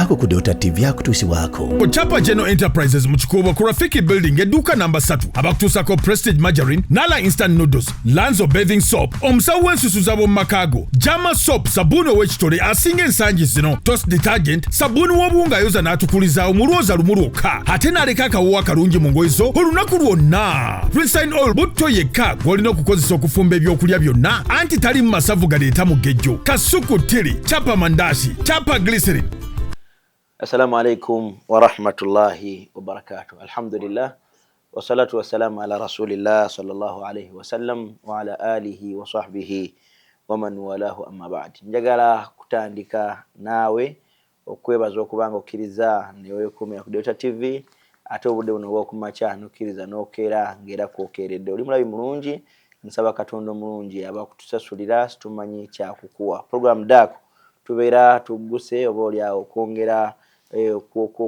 Dako ku Delta TV akutuusibwako. Ku Chapa General Enterprises mu Kikuubo ku Rafiki Building edduuka namba 3 abakutuusako Prestige Margarine, Nala Instant Noodles, Lanzo Bathing Soap, omusawo w'ensusuza b'omu makaago, Jama Soap, sabbuuni ow'ekitole asinga ensangi zino, Toast Detergent, sabbuuni w'obuwunga ayoza n'atukuliza omulwoza lumu lwokka, ate n'aleka akawuwa akalungi mu ngoye zo olunaku lwonna. Rinse Oil butto yekka gw'olina okukozesa okufumba ebyokulya byonna, anti tali mu masavu galeeta mugejjo. Kasuku Tiri, Chapa Mandashi, Chapa Glycerin. Assalamu alaikum wa rahmatullahi wa barakatuh. Alhamdulillah wa salatu wa salamu ala rasulillah sallallahu alayhi wa sallam wa ala alihi wa sahbihi wa man walahu amma ba'd. Njagala kutandika nawe okwebaza okubanga okkiriza newe kumira ku Delta TV ate obudde buno bw'okumakya n'okkiriza n'okeera ng'era kwokeeredde. Oli mulabi mulungi, nsaba Katonda omulungi abakutusasulira situmanyi kyakukuwa. Program Dako tubeera tugguse oba olyawo okwongera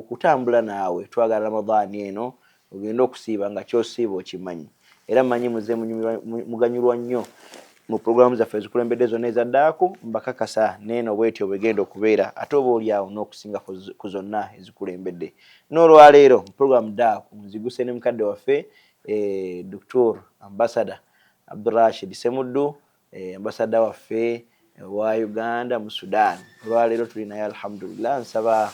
kutambula naawe. Twagala Ramadhaani eno ogenda okusiiba nga kyosiiba okimanyi. Era mmanyi muze muganyulwa nnyo mu programu zaffe ezikulembedde zonna eza Dako, mbakakasa neeno bwetyo bwegenda okubeera ate oba olyawo n'okusinga ku zonna ezikulembedde. N'olwaleero mu programu Dako nziguse ne mukadde waffe Dr. Ambassador Abdurrashid Semuddu, ambassador waffe wa Uganda mu Sudan. Olwaleero tulinayo alhamdulillah, nsaba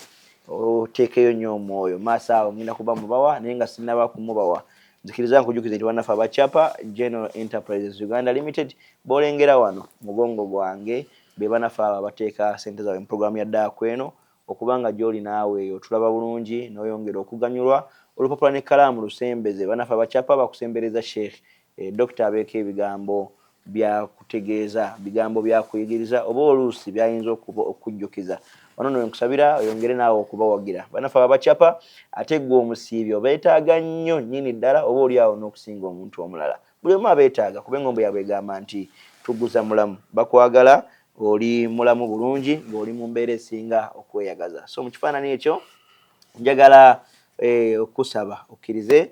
oteekeyo nnyo omwoyo maaso awo ngenda kuba mubawa naye nga sinnaba kumubawa. Nzikiriza nkujukiza nti bannaffe aba Chapa General Enterprises Uganda Limited bolengera wano mugongo gwange be bannaffe abo abateeka ssente zaabwe mu programu ya Dako eno okubanga gy'oli naawe otulaba bulungi n'oyongera okuganyulwa. Olupapula n'ekkalaamu lusembeze bannaffe aba Chapa bakusembereza Sheikh Dr. abeeko ebigambo bya kutegeeza, bigambo bya kuyigiriza oba oluusi byayinza okujjukiza. Wano nkusabira oyongere naawe okubawagira bannaffe aba Chapa ate gwe omusiibyo beetaaga nnyo nnyini ddala oba olyawo n'okusinga omuntu omulala. Buli omu abeetaaga kuba engombe yabwe egamba nti tuguza mulamu. Bakwagala oli mulamu bulungi ng'oli mu mbeera esinga okweyagaza. So mu kifaananyi ekyo njagala okusaba okkirize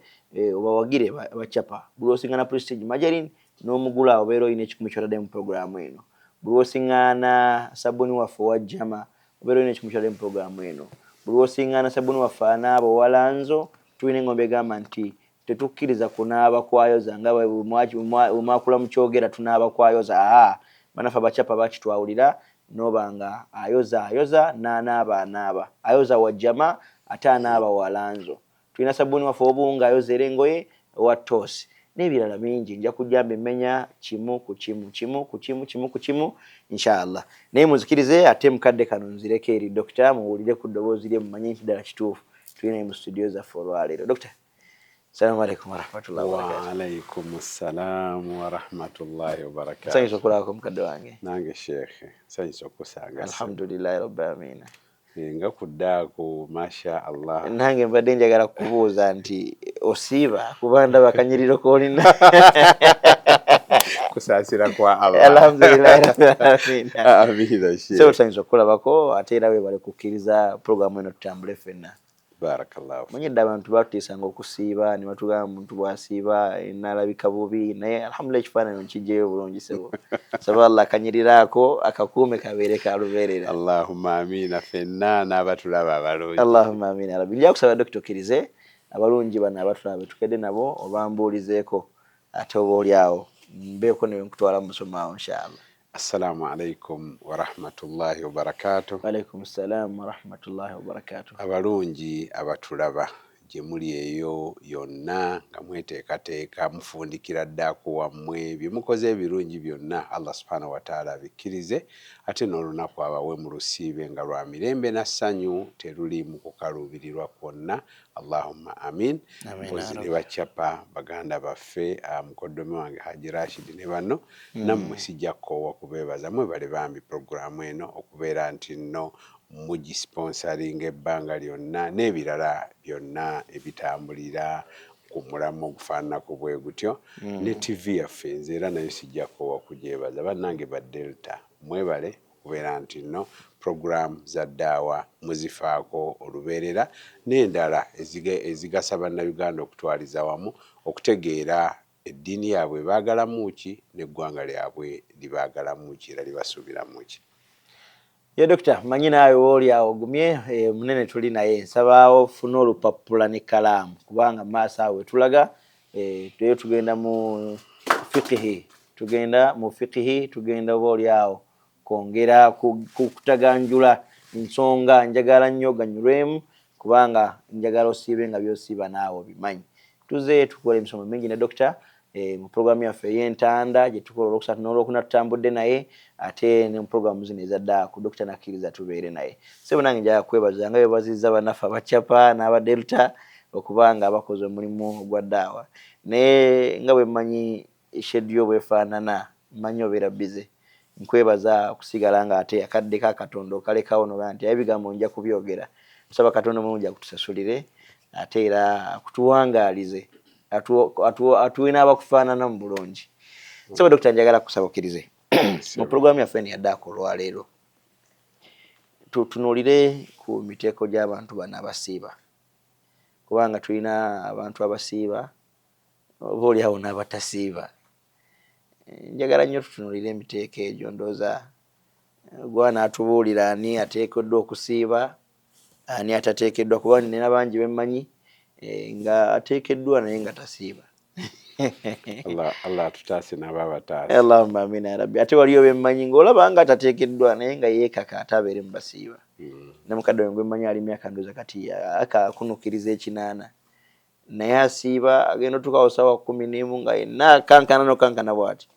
obawagire aba Chapa. Buli osiŋŋana Prestige Margarine n'omugula obeera olina ekikumi ky'otadde mu programu eno. Buli osiŋŋaana sabbuuni waffe owa Jama obeera olina ekikumi ky'otadde mu programu eno. Buli osiŋŋaana sabbuuni waffe anaaba owa Lanzo tulina engombe egamba nti tetukkiriza kunaaba kwayoza nga bwemwakula mu kyogera tunaaba kwayoza. Bannaffe aba Chapa bakitwawulira n'oba nga ayoza n'anaaba ayoza wa Jama ate anaaba wa Lanzo. Tulina sabbuuni waffe obuwunga ayoza era engoye owa Tosi n'ebirala bingi. Nja kujja mbimenya kimu ku kimu inshallah. Naye muzikirize ate mukadde kano nzireko eri Dr. muwulire ku ddoboozi lye mumanye nti ddala kituufu tulina mu studio zaffe olwaleero. Dr. Assalamu alaikum warahmatullahi wabarakatuh. Wa alaikum assalam warahmatullahi wabarakatuh. Nsanyusa okulabako mukadde wange. Nange Sheikh nsanyusa okusanga. Alhamdulillahi rabbil alamin. Nga ku Dako masha Allah. Nange mbadde njagala kubuuza nti osiiba kuba ndaba akanyiriro k'olina. Kusaasira kwa Allah. Alhamdulillahi rabbil alamin. Amina Sheikh. So tusanyusa okulabako ate era weebale kukkiriza programu eno tutambule ffenna. Barakallahu. Manyedde abantu batutiisanga okusiiba ne batugamba omuntu bw'asiiba naalabika bubi naye alhamdulillah ekifaananyi nkijjeyo bulungi sebo. Saba Allah akanyiriraako akakuume kabeere ka lubeerera. Allahumma amina ffenna n'abatulaba abalungi. Allahumma amina rabbi. Nja kusaba Dr. okkirize abalungi bano abatulaba betukedde nabo obambuulizeeko ate oba olyawo mbeeko newe nkutwala mu musomo awo inshallah. Assalamu alaikum wa rahmatullahi wa barakatuh. Wa alaikum assalam wa rahmatullahi wa barakatuh. Abalungi abatulaba gye muli eyo yonna nga mweteekateeka mufundikira Dako wammwe bye mukoze ebirungi byonna Allah subhanahu wa ta'ala abikkirize ate n'olunaku abawe mu lusiibe nga lwa mirembe na ssanyu teruli mu kukaluubirirwa kwonna. Allahumma amin. Mpozi ne ba Chapa baganda baffe mukoddomi wange Haji Rashid ne bano nammwe sijja kkoowa kubeebaza mwebale bambi programu eno okubeera nti nno mugisponsoringa ebbanga lyonna n'ebirala byonna ebitambulira ku mulamu ogufaananako bwe gutyo ne TV yaffe nze era nayo sijja kkoowa kugyebaza bannange ba Delta mwebale okubeera nti nno programu za ddaawa muzifaako olubeerera n'endala ezigasa bannayuganda okutwaliza wamu okutegeera eddiini yaabwe baagalamu ki n'eggwanga lyabwe libaagalamu ki era libasuubiramu ki. ye dokita manyi naawe wooli awo ogumye munene tuli naye nsabaawo funa olupapula ne kalaamu kubanga maaso awe tulaga tuye tugenda mu fikihi tugenda oba oli awo kwongera kutaganjula nsonga njagala nnyo ganyulwemu kubanga njagala osiibe nga byosiiba naawe obimanyi tuze tukola emisomo mingi ne dokita mu programu yaffe ey'entanda gye tukola olwokusatu n'olwokuna tutambudde naye ate ne mu programu zino ezaddaako dokita nakkiriza tubeere naye sebo nange njagala kwebaza nga bebazizza bannaffe abacapa n'aba delta okubanga abakoze omulimu ogwa ddaawa naye nga bwe mmanyi shediyo bwefaanana mmanyi obeera bize nkwebaza okusigala nga ate akaddeko akatonda okalekawo noba nti ebigambo nja kubyogera tusaba katonda mulungi akutusasulire ate era akutuwangaalize atuwe n'abakufaanana mu bulungi saba dokita njagala kusaba okkirize mu programu yaffe niyaddaako olwaleero tutunuulire ku miteeko gy'abantu bano abasiiba kubanga tulina abantu abasiiba oba oliawo n'abatasiiba njagala nnyo tutunuulire emiteeko egyo ndooza gwana atubuulira ani ateekeddwa okusiiba ani atateekeddwa kuba nina bangi bemmanyi nga ateekeddwa naye nga tasiiba Allah atutaase n'ababataase Allahumma amina ya rabbi ate waliyo bemmanyi ng'olaba nga atateekeddwa naye nga yeekaka ate abeere mu basiiba ne mukadde we gwemanyi ali myaka ndooza kati akakunukkiriza 8 naye asiiba agenda otuukawo ssaawa 11 nga yenna kankana bw'ati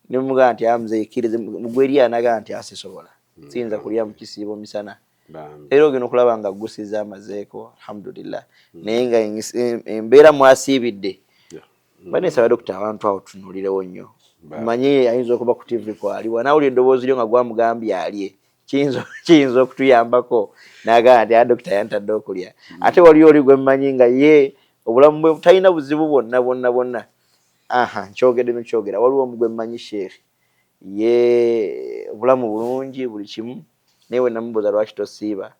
ne mugamba nti amuze ikkirize mugweri anaga nti asisobola siyinza kulya mu kisiibo misana era ogenda okulaba nga gusiza amazeeko alhamdulillah naye nga embeera mwasiibidde banesaba dokita abantu awo tunuulirewo nnyo mmanyi ayinza okuba ku TV kwaliwa nawulira eddoboozi lyo nga gwamugambye alye kiyinza okutuyambako n'agamba nti dokita yantadde okulya ate waliyo oli gwe mmanyi nga ye obulamu bwe talina buzibu bwonna nkyogera waliwo omugwe mmanyi sheekh ye obulamu bulungi buli kimu naye we namubuuza lwaki tosiiba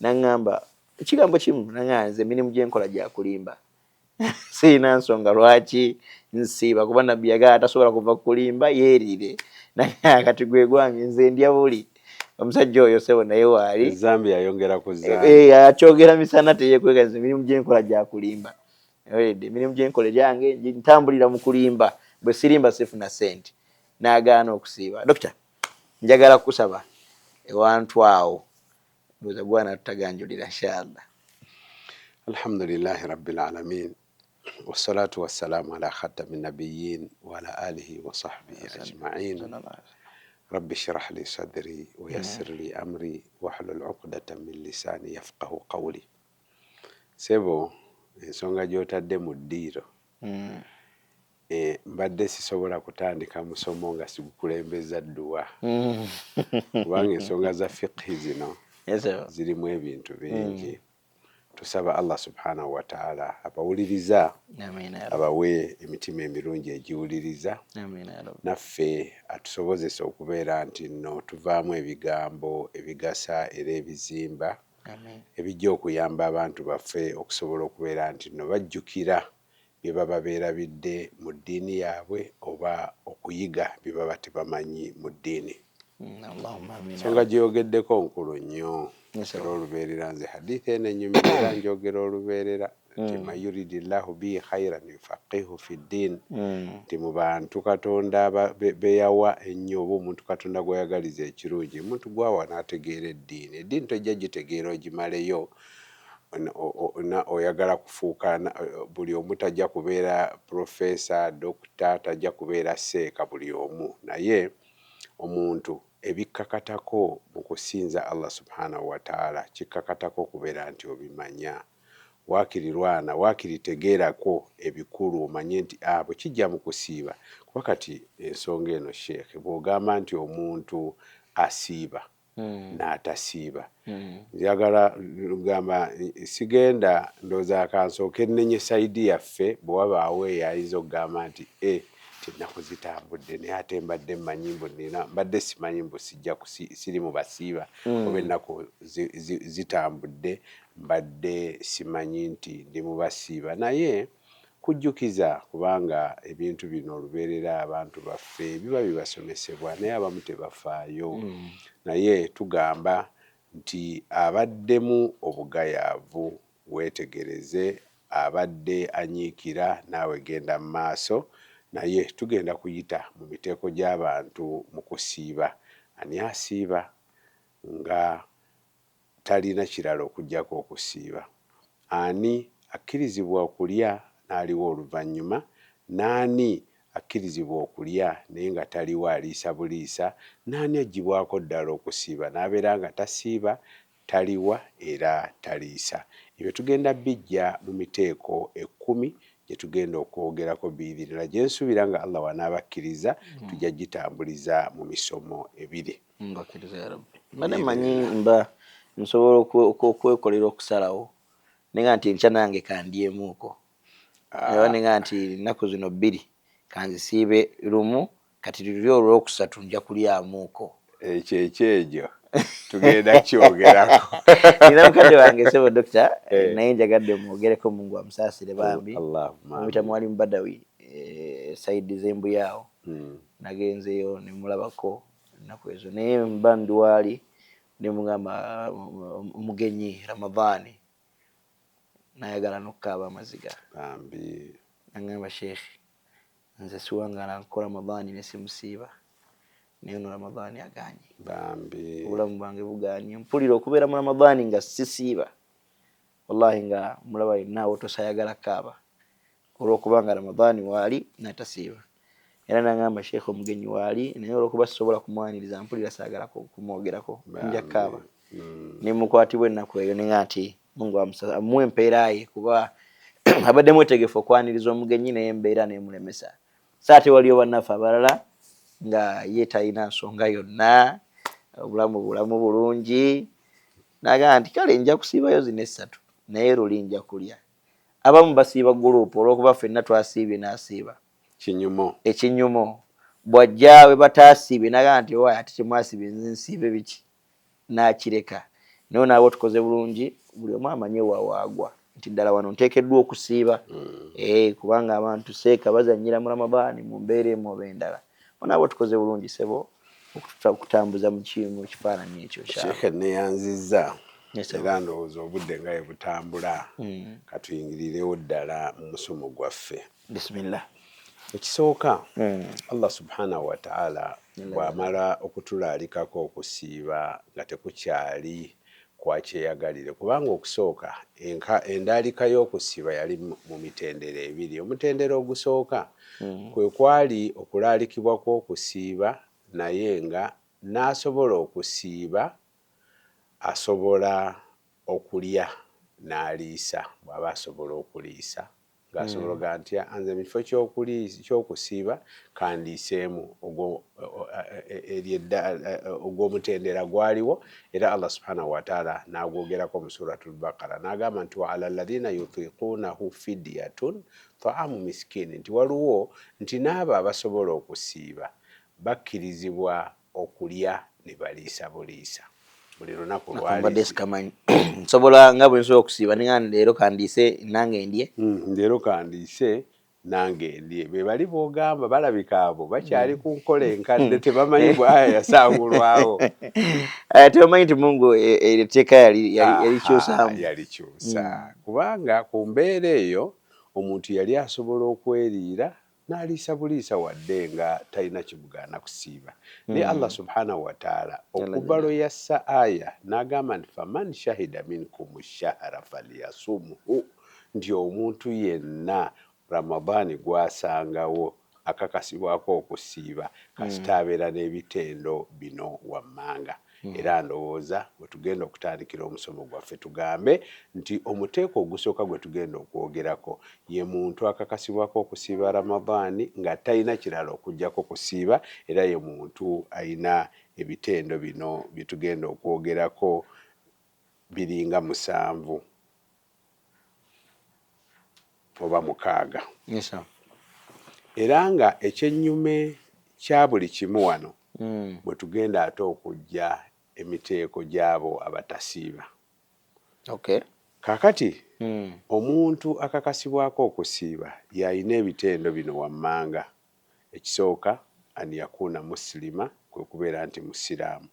naŋŋamba ekigambo kimu naŋŋamba nze emirimu gyenkola gyakulimba sirina nsonga lwaki nsiiba kuba nabbi yagala atasobola kuva kulimba yeerire naye kati gwe gwange nze ndya buli omusajja oyo sebo naye waali Zambia yayongera ku Zambia akyogera misana teyekwega nze emirimu gyenkola gyakulimba emirimu gyenkola gyange ntambulira mu kulimba bwe sirimba sifuna sente n'agaana okusiiba dokita njagala kusaba ewantu awo ndowooza gwana tutaganjulira inshallah alhamdulillahi rabbil alamin wassalatu wassalamu ala khatami nabiyyin wa ala alihi wa sahbihi ajma'in rabbi shrah li sadri wa yassir li amri wahlul 'uqdatan min lisani yafqahu qawli sebo ensonga gy'otadde mu ddiiro mbadde sisobola kutandika musomo nga sigukulembeza dduwa kubanga ensonga za fiqhi zino zirimu ebintu bingi tusaba Allah subhanahu wa ta'ala abawuliriza abawe emitima emirungi egiwuliriza naffe atusobozesa okubeera nti nno tuvaamu ebigambo ebigasa era ebizimba ebijja okuyamba abantu baffe okusobola okubeera nti nno bajjukira bye baba beerabidde mu ddiini yaabwe oba okuyiga bye baba tebamanyi mu ddiini nsonga gyeyogeddeko nkulu nnyo era olubeerera nze hadithi eno enyumira era njogera olubeerera nti man yuridillahu bihi khairan yufaqihu fi ddiin nti mu bantu katonda beyawa ennyo oba omuntu katonda gweyagaliza ekirungi omuntu gwawa n'ategeera eddiini eddiini tojja gitegeera ogimaleyo oyagala kufuuka buli omu tajja kubeera profesa dokita tajja kubeera seeka buli omu naye omuntu ebikkakatako mu kusinza Allah subhanahu wa ta'ala kikkakatako okubeera nti obimanya wakirirwana wakiritegeerako ebikulu omanye nti bwe kijja mu kusiiba kuba kati ensonga eno sheekhe bw'ogamba nti omuntu asiiba n'atasiiba njagala lugamba sigenda ndooza akansooka ennenye sayidi yaffe bwe wabaawo eyayinza okugamba nti ennaku zitambudde naye ate mbadde mmanyi mbu mbadde simanyi mbu siri mu basiiba oba ennaku zitambudde mbadde simanyi nti ndi mu basiiba naye kujjukiza kubanga ebintu bino olubeerera abantu baffe biba bibasomesebwa naye abamu tebafaayo naye tugamba nti abaddemu obugayaavu weetegereze abadde anyiikira naawe genda mu maaso naye tugenda kuyita mu miteeko gy'abantu mu kusiiba. Ani asiiba nga talina kirala okuggyako okusiiba? Ani akkirizibwa okulya n'aliwo oluvannyuma? N'ani akkirizibwa okulya naye nga taliwo aliisa buliisa? N'ani aggyibwako ddala okusiiba n'abeera nga tasiiba, taliwa era taliisa? Ebyo tugenda bijja mu miteeko 10 gye tugenda okwogerako biibirira gye nsuubira nga Allah wanaabakkiriza tujja gitambuliza mu misomo 2. Mbakkiriza ya Rabbi. Mbadde mmanyi mba nsobola okwekolera okusalawo nenga nti nkya nange kandyemuuko era nenga nti nnaku zino 2 kanzisiibe lumu kati luli olwokusatu nja kulyamuuko. Ekyo tugenda kyogerako. Nina mukadde wange sebo dokita naye njagadde mwogereko Mungu amusaasire bambi omuyita Mwalimu Badawi saidi z'Embuyaawo nagenzeyo ne mulabako ennaku ezo naye mba ndi waali ne mugamba omugenyi Ramadhaani nayagala n'okukaaba amaziga bambi nangamba sheekhe nze siwangala nkola Ramadhaani ne simusiiba naye ono Ramadhaani aganye bambi obulamu bwange buganye mpulira okubeera mu Ramadhaani nga sisiiba wallahi nga mulaba naawe tosayagala kaaba olw'okubanga Ramadhaani waali natasiiba era nangamba sheekhe omugenyi waali naye olw'okuba sisobola kumwaniriza mpulira saagala kumwogerako nja kaaba nemukwatibwa ennaku eyo nenga nti Mungu amuwe empeera ye kuba abadde mwetegefu okwaniriza omugenyi naye embeera nemulemesa saate waliyo bannaffe abalala nga ye talina nsonga yonna obulamu bulungi nagamba nti kale nja kusiibayo zino 3 naye luli nja kulya. Abamu basiiba gurupu olw'okuba ffenna twasiibye n'asiiba ekinyumo bw'ajja we bataasiibye nagamba nti owaye ate temwasiibye nze nsiibe biki n'akireka naye naabo tukoze bulungi buli omu amanye wawaagwa nti ddala wano nteekeddwa okusiiba kubanga abantu seeka bazannyira mu Ramadhaani mu mbeera emu oba endala naabo tukoze bulungi sebo okutambuza mu kifaananyi ekyo Sheikh neyanzizza era ndowooza obudde nga bwe butambula katuyingirirewo ddala mu musomo gwaffe. Bismillah. Ekisooka Allah subhanahu wa ta'ala bw'amala okutulaalikako okusiiba nga tekukyali kwakyeyagalire kubanga okusooka endaalika y'okusiiba yali mu mitendera 2. Omutendera ogusooka kwe kwali okulaalikibwa kw'okusiiba naye nga n'asobola okusiiba asobola okulya n'aliisa bw'aba asobola okuliisa ng'asobola nti anze mu kifo ky'okusiiba kandiiseemu ogw'omutendera gwaliwo era Allah subhanahu wa ta'ala n'agwogerako mu suratul Baqara n'agamba nti wa ala alladhina yutiquunahu fidyatun ta'amu miskini nti waliwo nti n'abo abasobola okusiiba bakkirizibwa okulya ne baliisa buliisa buli lunaku lwali nsobola nga bwe nsobola okusiiba nenga leero kandiise nange ndye leero kandiise nange ndye be bali boogamba balabika abo bakyali ku nkola enkadde tebamanyi bw'aya yasangulwawo tebamanyi nti Mungu etteeka yalikyusa kubanga ku mbeera eyo omuntu yali asobola okweriira n'aliisa buliisa wadde nga talina kimugaana kusiiba naye Allah subhanahu wa ta'ala okuva lwe yassa aya n'agamba nti faman shahida minkum shahara falyasumhu nti omuntu yenna Ramadhaani gwasangawo akakasibwako okusiiba kasita abeera n'ebitendo bino wammanga era ndowooza bwe tugenda okutandikira omusomo gwaffe tugambe nti omuteeko ogusooka gwe tugenda okwogerako ye muntu akakasibwako okusiiba Ramadhaani nga talina kirala okuggyako kusiiba era ye muntu alina ebitendo bino bye tugenda okwogerako biringa 7 oba 6 era nga ekyennyume kya buli kimu wano bwe tugenda ate okujja emiteeko gy'abo abatasiiba. Okay. Kaakati Omuntu akakasibwako okusiiba yalina ebitendo bino wammanga. Ekisooka an yakuna muslima, kwe kubeera nti musiraamu.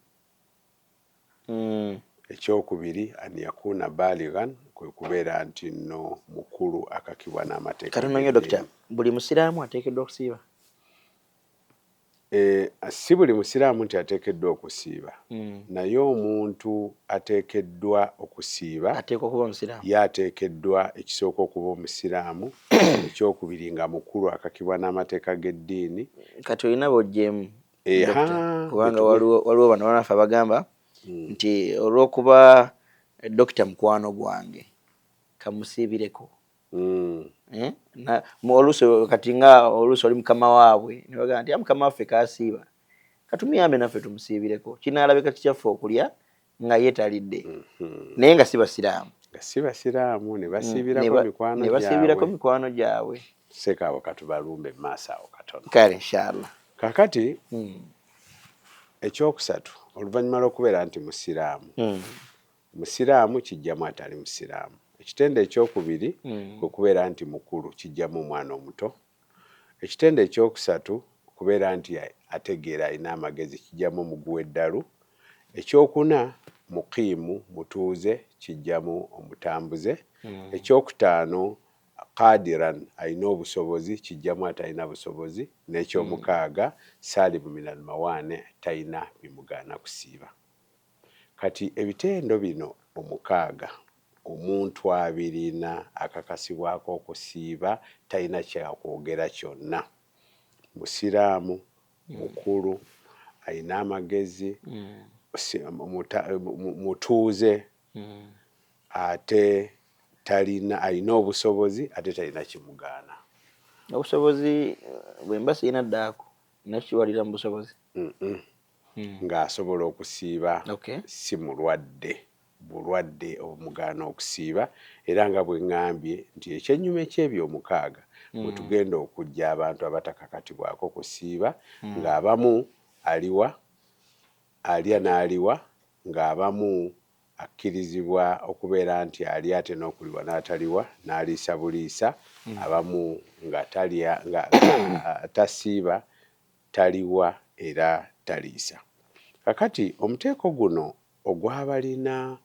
Ekyokubiri an yakuna balighan, kwe kubeera nti nno mukulu akakibwa n'amateeka. Katononyo dokita, buli musiraamu ateekeddwa okusiiba? Si buli musiraamu nti ateekeddwa okusiiba, naye omuntu ateekeddwa okusiiba ateekwa okuba omusiraamu. ye ateekeddwa ekisooka okuba omusiraamu, ekyokubiri nga mukulu akakibwa n'amateeka g'eddiini. Kati olina bojjeemu kubanga waliwo bano banafe abagamba nti olw'okuba dokita mukwano gwange kamusiibireko. Kati nga oluusi oli mukama waabwe ne bagamba nti mukama waffe kaasiiba katumuyambe naffe tumusiibireko, kinaalabika kikyaffe okulya nga ye talidde, naye nga si basiraamu. Nga si basiraamu ne basiibirako mikwano gyabwe. Sekaabo katubalumbe mu maaso awo katono. Kale inshallah. Kakati ekyokusatu, oluvannyuma lw'okubeera nti musiraamu, musiraamu kijjamu atali musiraamu. Ekitende ekyokubiri kwe kubeera nti mukulu, kijjamu omwana omuto. Ekitende ekyokusatu kubeera nti ategeera alina amagezi, kijjamu omuguwa eddalu. Ekyokuna muqiimu, mutuuze, kijjamu omutambuze. Ekyokutaano qadiran, alina obusobozi, kijjamu atalina busobozi. N'ekyomukaaga saalimu minal mawaane, talina bimugaana kusiiba. Kati ebitendo bino omukaaga omuntu abirina akakasibwako okusiiba talina kyakwogera kyonna. Musiraamu, mukulu, alina amagezi, mutuuze, ate alina obusobozi, ate talina kimugaana. Obusobozi bwe mba sirina ddaako nakiwalira mu busobozi ng'asobola okusiiba. Si mulwadde, bulwadde omugaana okusiiba. Era nga bwe ŋŋambye nti ekyennyuma eky'ebyo omukaaga bwe tugenda okujja abantu abatakakatibwako kusiiba, ng'abamu aliwa, alya n'aliwa, ng'abamu akkirizibwa okubeera nti ali ate n'okuliwa n'ataliwa, n'aliisa buliisa, abamu nga talya, nga tasiiba, taliwa era taliisa. Kakati omuteeko guno ogw'abalina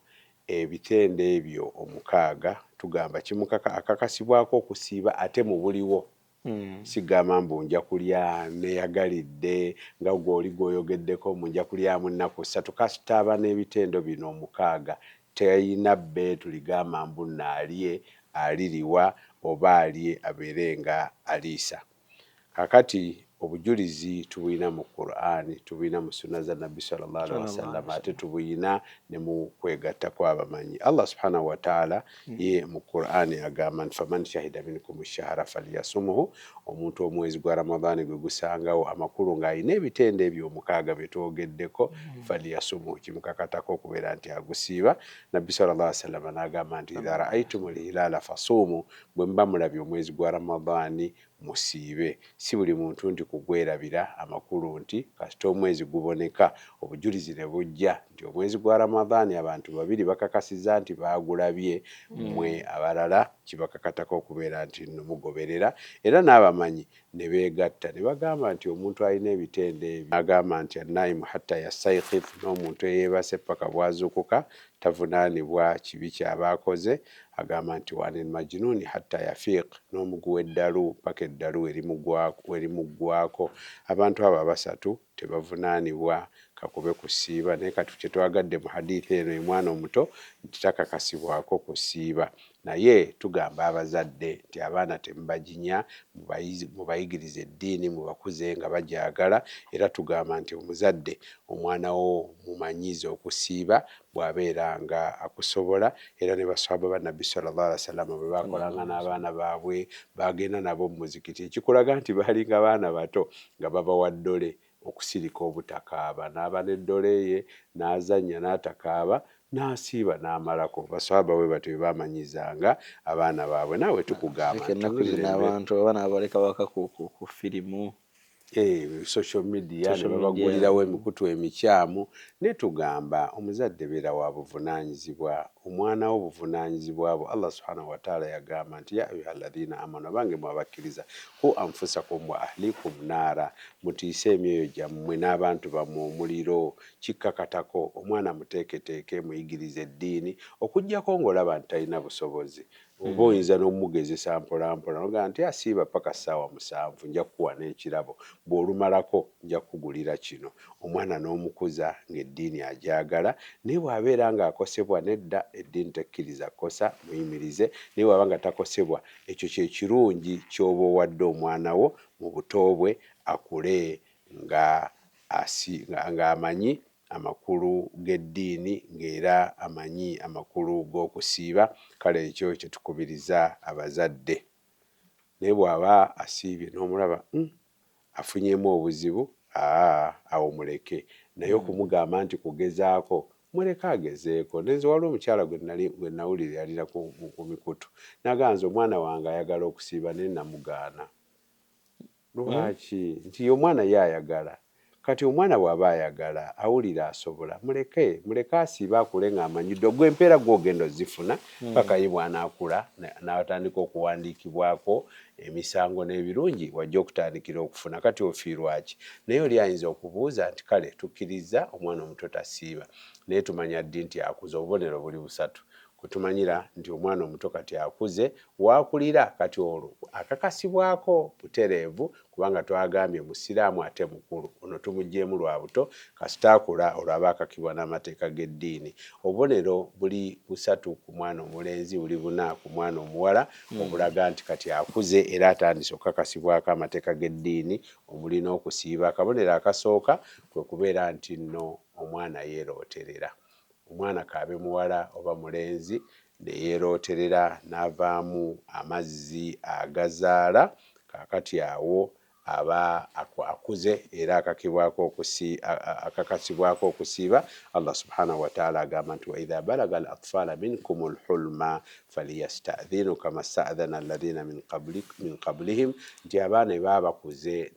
ebitende ebyo omukaaga tugamba akakasibwako okusiiba ate mu buliwo. Sigamba mbu nja kulya neyagalidde nga gw'oli gw'oyogeddeko mu nja kulyamu nnaku 3. Kasita aba n'ebitendo bino omukaaga teyina bbe tuligamba mbu naalye aliriwa oba alye abeere nga aliisa. Kakati obujulizi tubuyina mu Qur'ani, tubuyina mu sunna za Nabbi sallallahu alaihi wasallam, ate tubuyina ne mu kwegatta kw'abamanyi. Allah subhanahu wa ta'ala ye mu Qur'ani agamba nti faman shahida minkum ash-shahra falyasumhu, omuntu omwezi gwa Ramadhaani gwe gusangawo amakulu ng'alina ebitende ebyo omukaaga bye twogeddeko, falyasumhu, kimukakatako okubeera nti agusiiba. Nabbi sallallahu alaihi wasallam n'agamba nti idha ra'aytumul hilala fasumu, bwe muba mulabye omwezi gwa Ramadhaani musiibe. Si buli muntu nti kugwerabira amakulu nti kasita omwezi guboneka obujulizi ne bujja nti omwezi gwa Ramadhaani abantu babiri bakakasiza nti bagulabye, mmwe abalala kibakakatako okubeera nti nno mugoberera. Era n'abamanyi ne beegatta ne bagamba nti omuntu alina ebitende ebyo, agamba nti anaimu hatta yastayqidh, n'omuntu eyeebase paka bwazuukuka tavunaanibwa kibi ky'aba akoze. Agamba nti wanil majnuni hatta yafiiq, n'omuguwa eddalu paka eddalu erimuggwako. Abantu abo abasatu tebavunaanibwa kakube kusiiba. Naye kati kye twagadde mu hadithi eno omwana omuto nti takakasibwako kusiiba. Naye tugamba abazadde nti abaana temubajinya, mubayigirize eddiini, mubakuze nga bajagala. Era tugamba nti omuzadde omwana wo mumanyize okusiiba bw'abeera nga akusobola. Era ne basahaba ba Nabbi sallallahu alaihi wasallam bwe bakolanga n'abaana baabwe, bagenda nabo mu muzikiti, ekikulaga nti balinga baana bato nga babawa ddole okusirika obutakaaba. N'aba n'eddole ye n'azannya n'atakaaba n'asiiba n'amalako. Basahaba bwe batyo bamanyizanga abaana baabwe. Naawe tukugamba ennaku zino abantu abaana babaleka waka ku firimu social media ne babagulirawo emikutu emikyamu ne tugamba omuzadde beera wa buvunaanyizibwa omwana wo buvunaanyizibwa bwo. Allah subhanahu wa ta'ala yagamba nti ya ayuha alladhina amanu abange mwabakkiriza ku anfusakum wa ahlikum naara mutiise emyoyo gyammwe n'abantu bammwe omuliro. Kikkakatako omwana muteeketeeke muyigirize eddiini okuggyako ng'olaba nti talina busobozi oba oyinza n'omugezesa mpolampola nogaa nti asiiba paka ssaawa 7 nja kukuwa n'ekirabo bw'olumalako nja kugulira kino. Omwana n'omukuza ng'eddiini agyagala naye bw'abeera ng'akosebwa nedda eddiini tekkiriza kosa muyimirize naye bw'aba nga takosebwa ekyo kye kirungi ky'oba owadde omwana wo mu buto bwe akule ng'amanyi amakulu g'eddiini ng'era amanyi amakulu g'okusiiba. Kale ekyo kye tukubiriza abazadde. Naye bw'aba asiibye n'omulaba afunyemu obuzibu awo muleke naye okumugamba nti kugezaako muleke agezeeko. Nenze waliwo omukyala gwe nawulira yalira ku mikutu naganza omwana wange ayagala okusiiba naye namugaana. Lwaki? Nti omwana ye ayagala. Kati omwana bw'aba ayagala awulira asobola muleke asiibe akule ng'amanyidde ogw'empeera gw'ogenda ozifuna paka ye bw'anaakula n'atandika okuwandiikibwako emisango n'ebirungi wajja okutandikira okufuna. Kati ofiirwaki? Naye oli ayinza okubuuza nti kale tukkiriza omwana omuto tasiiba naye tumanya ddi nti akuze. Obubonero buli busatu. Kutumanyira nti omwana omuto kati akuze waakulira kati olwo akakasibwako butereevu kubanga twagambye musiraamu ate mukulu ono tumuggyemu lwa buto kasita akula olwo aba akakibwa n'amateeka g'eddiini. Obubonero buli busatu ku mwana omulenzi buli 4 ku mwana omuwala obulaga nti kati akuze era atandise okukakasibwako amateeka g'eddiini omuli n'okusiiba. Akabonero akasooka kwe kubeera nti nno omwana yeerooterera. Omwana kaabe muwala oba mulenzi ne yeerooterera n'avaamu amazzi agazaala kaakati awo aba akuze era akakasibwako okusiiba. Allah subhanahu wa ta'ala agamba nti wa idha balaga al atfala minkum al hulma faliyasta'dhinu kama sta'dhana alladhina min qablihim nti abaana baba bakuze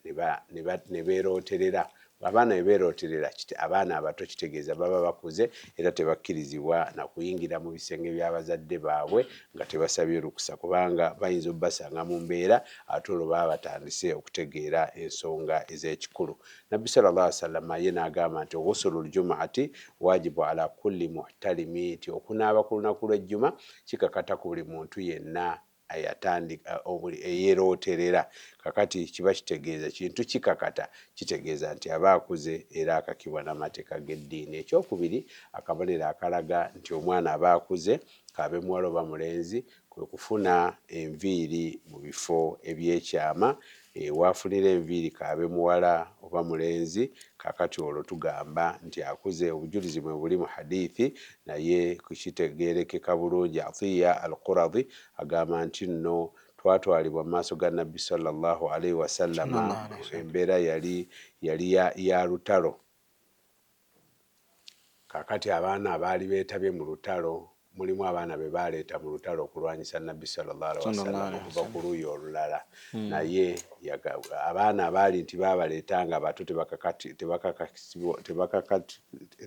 ne beerooterera. Abaana beerooterera abaana abato kitegeeza baba bakuze era tebakkirizibwa na kuyingira mu bisenge by'abazadde baabwe nga tebasabye lukusa kubanga bayinza obbasanga mu mbeera ate olwo baba batandise okutegeera ensonga ez'ekikulu. Nabbi sallallahu alaihi wasallam ye n'agamba nti ghusulul jumu'ati wajibu ala kulli muhtalimi nti okunaaba ku lunaku lw'ejjuma kikakata ku buli muntu yenna ayatandika eyeerooterera. Kakati kiba kitegeeza kintu kikakata kitegeeza nti aba akuze era akakibwa n'amateeka g'eddiini. Ekyokubiri akabonero akalaga nti omwana aba akuze kaabe muwala oba mulenzi kwe kufuna enviiri mu bifo eby'ekyama. Waafunira enviiri kaabe muwala oba mulenzi kakati olwo tugamba nti akuze. Obujulizi mwe buli mu hadithi naye kukitegeerekeka bulungi. Atiya al-Quradhi agamba nti nno twatwalibwa mu maaso ga Nabbi sallallahu alaihi wasallama embeera yali ya lutalo. Kakati abaana abaali beetabye mu lutalo mulimu abaana be baaleeta mu lutalo okulwanyisa Nabbi sallallahu alaihi wasallam okuva ku luuyi olulala. Naye abaana abaali nti baabaleetanga bato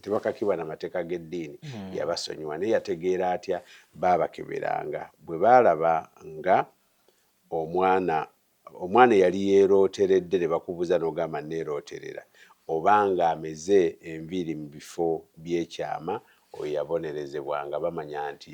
tebakakibwa n'amateeka g'eddiini yabasonyiwa naye yategeera atya baabakeberanga. Bwe baalaba nga omwana yali yeerooteredde ne bakubuuza n'ogamba neerooterera obanga ameze enviiri mu bifo by'ekyama oyo yabonerezebwanga bamanya nti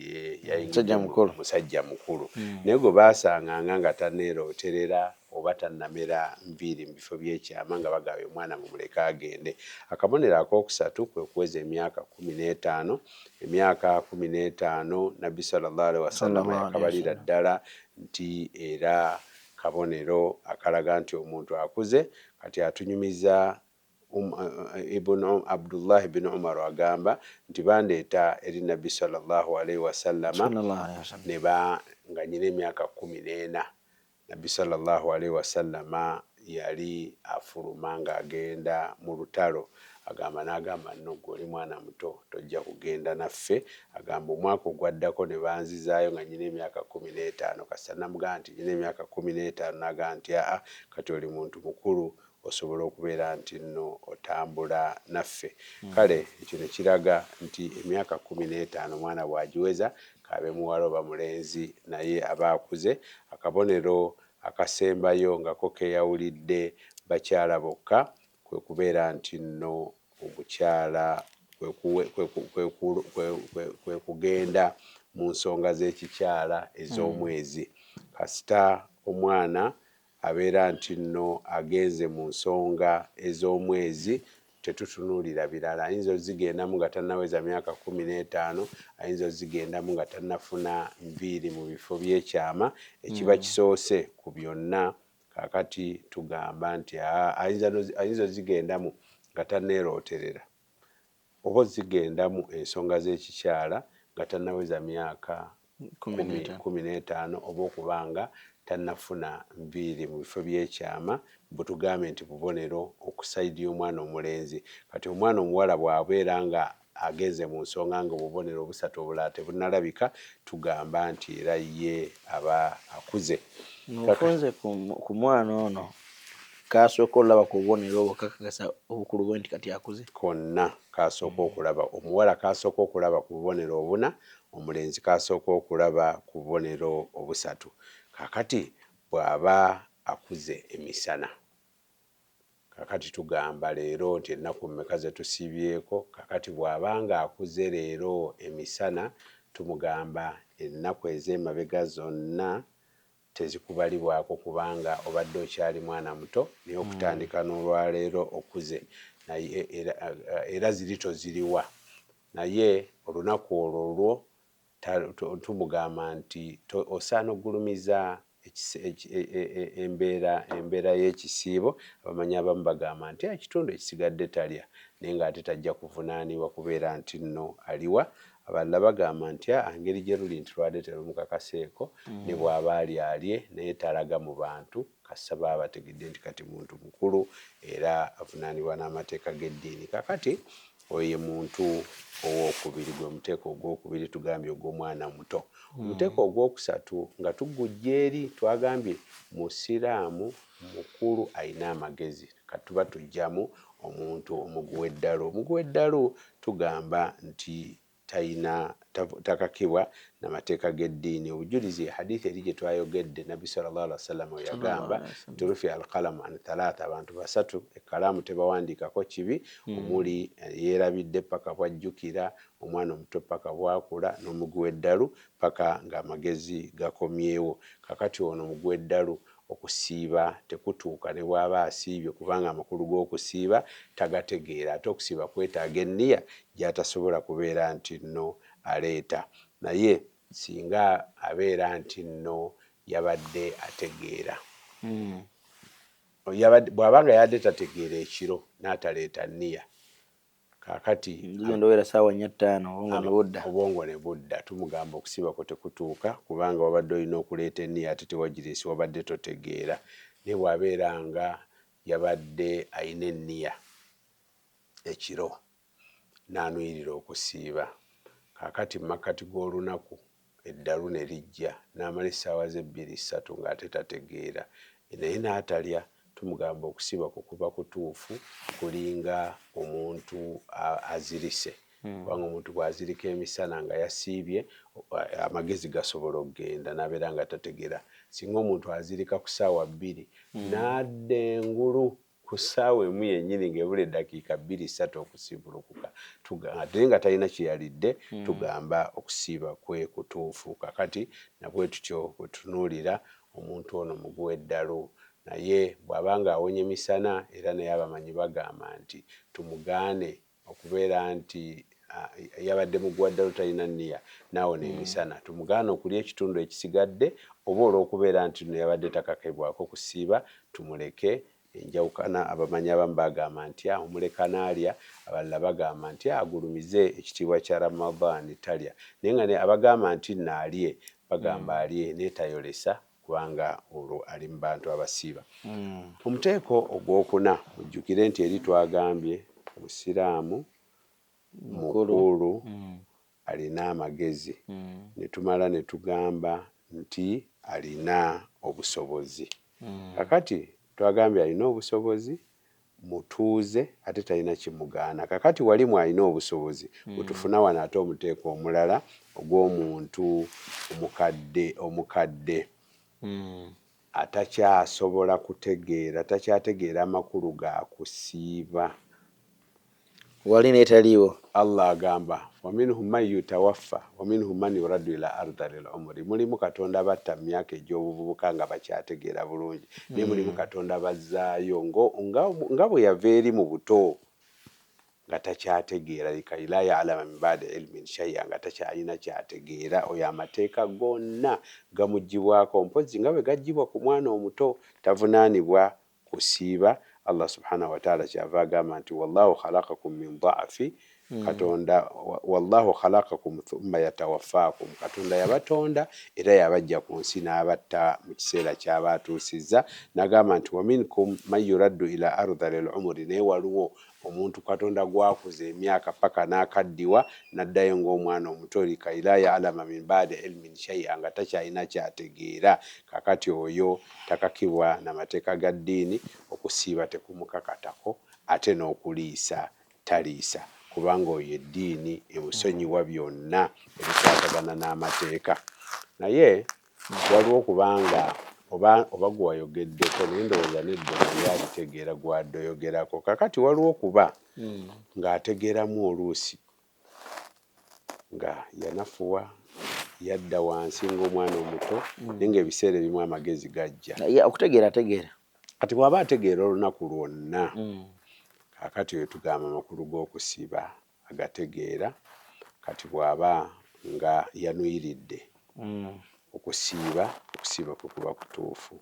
musajja mukulu. Naye gwe baasanganga nga taneerooterera oba tannamera nviiri mu bifo by'ekyama nga bagabye omwana mumuleke agende. Akabonero akookusatu kwe kuweza emyaka 15. Emyaka 15 Nabbi sallallahu alaihi wasallam yakabalira ddala nti era kabonero akalaga nti omuntu akuze. Kati atunyumiza Abdullah ibn Umar agamba nti bandeeta eri Nabbi sallallahu alaihi wasallam nga nyina emyaka 14. Nabbi sallallahu alaihi wasallam yali afuluma ng'agenda mu lutalo. N'agamba nno gwe oli mwana muto tojja kugenda naffe. Agamba omwaka ogwaddako ne banzizaayo nga nyina emyaka 15. Kasita namugamba nti nyina emyaka 15 n'agamba nti kati oli muntu mukulu osobola okubeera nti nno otambula naffe. Kale ekyo ne kiraga nti emyaka 15 omwana bw'agiweza kabe muwala oba mulenzi naye aba akuze. Akabonero akasembayo nga ko keyawulidde bakyala bokka kwe kubeera nti nno omukyala kwe kugenda mu nsonga z'ekikyala ez'omwezi. Kasita omwana abeera nti nno agenze mu nsonga ez'omwezi tetutunuulira birala. Ayinza ozigendamu nga tannaweza myaka 15, ayinza ozigendamu nga tannafuna nviiri mu bifo by'ekyama. Ekiba kisoose ku byonna kakati tugamba nti ayinza ozigendamu nga tanneerooterera oba ozigendamu ensonga z'ekikyala nga tannaweza myaka 15 oba okubanga tannafuna nviiri mu bifo by'ekyama, bwe tugambe nti bubonero okusaidia omwana omulenzi. Kati omwana omuwala bw'abeera nga agenze mu nsonga nga obubonero obusatu obulala tebunnalabika, tugamba nti era ye aba akuze. Ofunze ku mwana ono kasooka olaba ku bubonero obwo kakakasa obukulu bwe nti kati akuze? Konna kasooka okulaba. Omuwala kasooka okulaba ku bubonero 4, omulenzi kasooka okulaba ku bubonero obusatu. Kakati bw'aba akuze emisana, kakati tugamba leero nti ennaku mmeka ze tusiibyeko, kakati bw'aba nga akuze leero emisana tumugamba ennaku ez'emabega zonna tezikubalibwako kubanga obadde okyali mwana muto, naye okutandika n'olwaleero okuze naye era ziri toziriwa. Naye olunaku olwo tumugamba nti osaana ogulumiza embeera y'ekisiibo. Abamanyi abamu bagamba nti ekitundu ekisigadde talya, naye ng'ate tajja kuvunaanibwa kubeera nti nno aliwa. Abalala bagamba nti engeri gye luli nti lwadde terumukakaseeko, ne bw'aba alye naye talaga mu bantu kassa baba bategedde nti kati muntu mukulu era avunaanibwa n'amateeka g'eddiini. Kakati oyo ye muntu owookubiri, gwe muteeko ogwokubiri tugambye ogw'omwana muto. Omuteeko ogwokusatu nga tugujja eri twagambye musiraamu mukulu ayina amagezi. Katuba tujjamu omuntu omuguweddalu. Omuguweddalu tugamba nti takakibwa n'amateeka g'eddiini. Obujulizi hadithi eri gye twayogedde Nabbi sallallahu alaihi wasallam we yagamba nti rufi alqalamu an 3, abantu 3 ekkalaamu tebawandiikako kibi, omuli yeerabidde paka bw'ajjukira, omwana omuto paka bw'akula, n'omuguweddalu paka ng'amagezi gakomyewo. Kakati ono omuguweddalu okusiiba tekutuuka ne bw'aba asiibye kubanga amakulu g'okusiiba tagategeera. Ate okusiiba kwetaaga enniya gy'atasobola kubeera nti nno aleeta. Naye singa abeera nti nno yabadde ategeera, bw'aba nga yabadde tategeera ekiro n'ataleeta nniya, kakati ndowera saawa 4:05 obwongo ne budda, tumugamba okusiiba kwo tekutuuka kubanga wabadde olina okuleeta enniya ate tewagireesi, wabadde totegeera. Naye bw'abeera nga yabadde ayina enniya ekiro n'anuyirira okusiiba, kakati mu makkati g'olunaku eddalu ne lijja n'amala essaawa ze 2-3 ng'ate tategeera naye n'atalya, tumugamba okusiiba kwe kuba kutuufu, kulinga omuntu azirise. Kubanga omuntu bw'azirika emisana nga yasiibye, amagezi gasobola okugenda n'abeera nga tategeera. Singa omuntu azirika ku ssaawa 2 n'adda engulu ku ssaawa emu yennyini ng'ebula eddakiika 2-3 okusiibulukuka, ate nga talina kye yalidde, tugamba okusiiba kwe kutuufu. Kakati nabwe tutyo bwe tutunuulira omuntu ono muguweddalu. Naye bw'aba ng'awonye misana era naye abamanyi bagamba nti tumugaane okubeera nti yabadde muguweddalu talina nniya n'awona emisana, tumugaane okulya ekitundu ekisigadde, oba olw'okubeera nti no yabadde takakibwako kusiiba tumuleke. Enjawukana abamanyi abamu bagamba nti omuleka n'alya, abalala bagamba nti agulumize ekitiibwa kya Ramadhaani talya. Naye nga abagamba nti naalye bagamba alye naye tayolesa kubanga olwo ali mu bantu abasiiba. Omuteeko ogwokuna mujjukire nti eri twagambye Musiraamu mukulu alina amagezi, ne tumala ne tugamba nti alina obusobozi. Kakati twagambye alina obusobozi mutuuze ate talina kimugaana. Kakati walimu alina obusobozi butufuna wano ate omuteeko omulala ogw'omuntu omukadde atakyasobola kutegeera, takyategeera amakulu ga kusiiba. Wali netaliiwo. Allah agamba waminhum man yutawaffa waminhum man yuraddu ila ardhil umri. Mulimu Katonda batta mu myaka egy'obuvubuka nga bakyategeera bulungi, naye mulimu Katonda bazzaayo nga bwe yava eri mu buto nga takyategeera, likay la ya'lama min ba'di ilmin shay'an, nga takyalina kyategeera. Oyo amateeka gonna gamugibwako, mpozi nga bwe gagibwa ku mwana omuto, tavunaanibwa kusiiba. Allah subhanahu wa ta'ala kyava agamba nti wallahu khalaqakum min dha'fi, Katonda wallahu khalaqakum thumma yatawaffakum, Katonda yabatonda era yabajja ku nsi n'abatta mu kiseera ky'abatuusizza. N'agamba nti waminkum man yuraddu ila ardhil umri, naye waliwo omuntu Katonda gwakuza emyaka paka n'akaddiwa n'addayo ng'omwana omuto, likay la ya'lama min ba'di ilmin shay'an, nga takyalina kyategeera. Kakati oyo takakibwa n'amateeka ga ddiini, okusiiba tekumukakatako, ate n'okuliisa taliisa, kubanga oyo eddiini emusonyiwa byonna ebikwatagana n'amateeka. Naye waliwo kubanga oba gwayogeddeko naye ndowooza nedda naye alitegeera gwaddoyogerako. Kakati waliwo kuba ng'ategeeramu oluusi nga yanafuwa yadda wansi ng'omwana omuto, naye ng'ebiseera ebimu amagezi gajja. Okutegeera ategeera. Kati bw'aba ategeera olunaku lwonna, kakati we tugamba amakulu g'okusiiba agategeera. Kati bw'aba nga yanuyiridde okusiiba kwe kuba kutuufu.